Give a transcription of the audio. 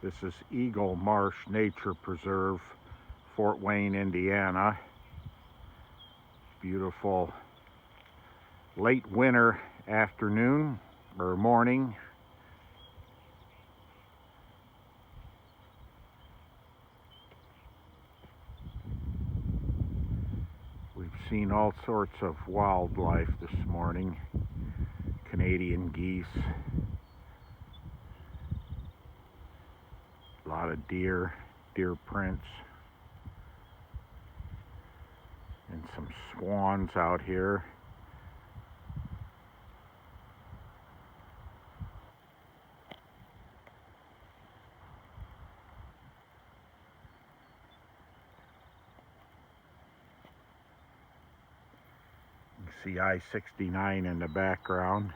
This is Eagle Marsh Nature Preserve, Fort Wayne, Indiana. Beautiful late winter afternoon or morning. We've seen all sorts of wildlife this morning. Canadian geese, a lot of deer prints, and some swans out here. You can see I-69 in the background.